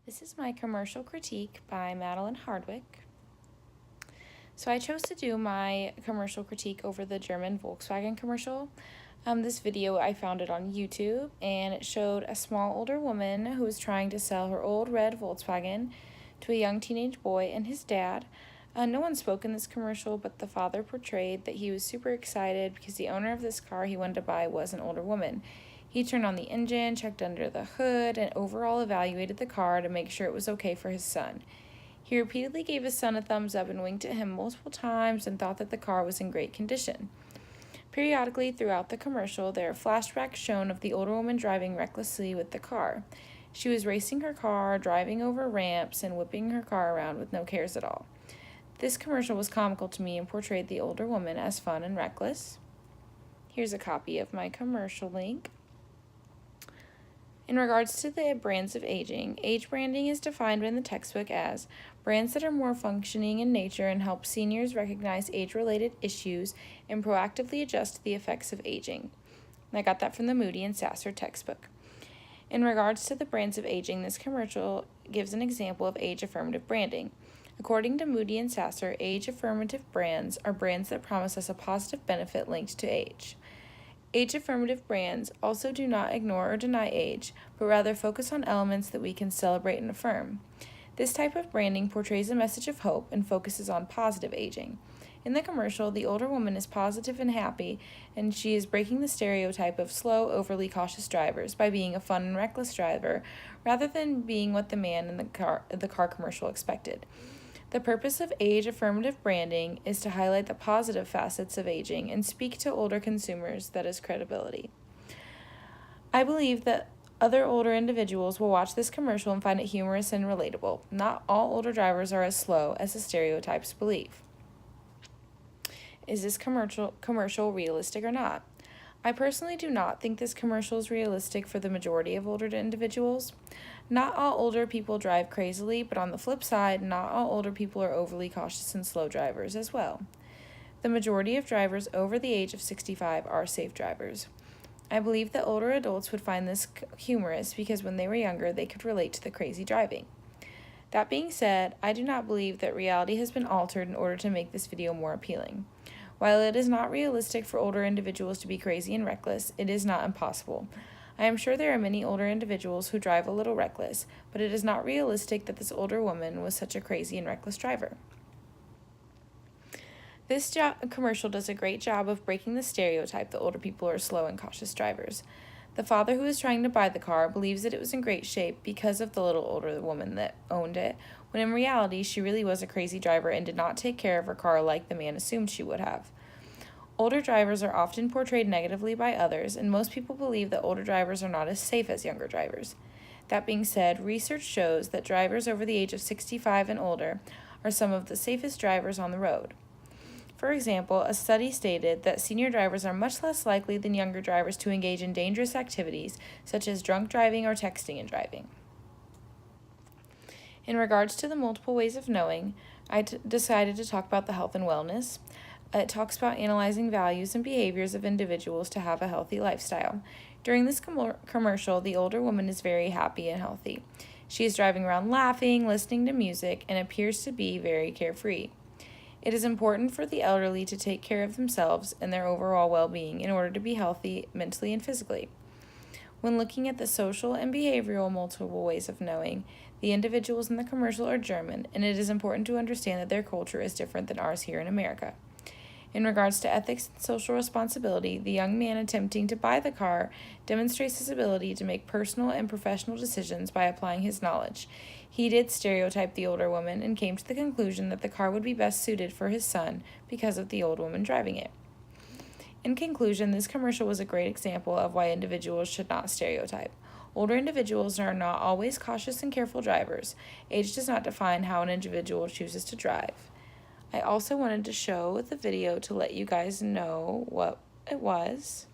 This is my commercial critique by Madeline Hardwick. So I chose to do my commercial critique over the German Volkswagen commercial. This video, I found it on YouTube, and it showed a small older woman who was trying to sell her old red Volkswagen to a young teenage boy and his dad. No one spoke in this commercial, but the father portrayed that he was super excited because the owner of this car he wanted to buy was an older woman. He turned on the engine, checked under the hood, and overall evaluated the car to make sure it was okay for his son. He repeatedly gave his son a thumbs up and winked at him multiple times and thought that the car was in great condition. Periodically throughout the commercial, there are flashbacks shown of the older woman driving recklessly with the car. She was racing her car, driving over ramps, and whipping her car around with no cares at all. This commercial was comical to me and portrayed the older woman as fun and reckless. Here's a copy of my commercial link. In regards to the brands of aging, age branding is defined in the textbook as brands that are more functioning in nature and help seniors recognize age-related issues and proactively adjust to the effects of aging. And I got that from the Moody and Sasser textbook. In regards to the brands of aging, this commercial gives an example of age-affirmative branding. According to Moody and Sasser, age-affirmative brands are brands that promise us a positive benefit linked to age. Age-affirmative brands also do not ignore or deny age, but rather focus on elements that we can celebrate and affirm. This type of branding portrays a message of hope and focuses on positive aging. In the commercial, the older woman is positive and happy, and she is breaking the stereotype of slow, overly cautious drivers by being a fun and reckless driver, rather than being what the man in the car commercial expected. The purpose of age-affirmative branding is to highlight the positive facets of aging and speak to older consumers that is credibility. I believe that other older individuals will watch this commercial and find it humorous and relatable. Not all older drivers are as slow as the stereotypes believe. Is this commercial realistic or not? I personally do not think this commercial is realistic for the majority of older individuals. Not all older people drive crazily, but on the flip side, not all older people are overly cautious and slow drivers as well. The majority of drivers over the age of 65 are safe drivers. I believe that older adults would find this humorous because when they were younger, they could relate to the crazy driving. That being said, I do not believe that reality has been altered in order to make this video more appealing. While it is not realistic for older individuals to be crazy and reckless, it is not impossible. I am sure there are many older individuals who drive a little reckless, but it is not realistic that this older woman was such a crazy and reckless driver. This commercial does a great job of breaking the stereotype that older people are slow and cautious drivers. The father who is trying to buy the car believes that it was in great shape because of the little older woman that owned it, when in reality she really was a crazy driver and did not take care of her car like the man assumed she would have. Older drivers are often portrayed negatively by others, and most people believe that older drivers are not as safe as younger drivers. That being said, research shows that drivers over the age of 65 and older are some of the safest drivers on the road. For example, a study stated that senior drivers are much less likely than younger drivers to engage in dangerous activities, such as drunk driving or texting and driving. In regards to the multiple ways of knowing, I decided to talk about the health and wellness. It talks about analyzing values and behaviors of individuals to have a healthy lifestyle. During this commercial, the older woman is very happy and healthy. She is driving around laughing, listening to music, and appears to be very carefree. It is important for the elderly to take care of themselves and their overall well-being in order to be healthy mentally and physically. When looking at the social and behavioral multiple ways of knowing, the individuals in the commercial are German, and it is important to understand that their culture is different than ours here in America. In regards to ethics and social responsibility, the young man attempting to buy the car demonstrates his ability to make personal and professional decisions by applying his knowledge. He did stereotype the older woman and came to the conclusion that the car would be best suited for his son because of the old woman driving it. In conclusion, this commercial was a great example of why individuals should not stereotype. Older individuals are not always cautious and careful drivers. Age does not define how an individual chooses to drive. I also wanted to show the video to let you guys know what it was.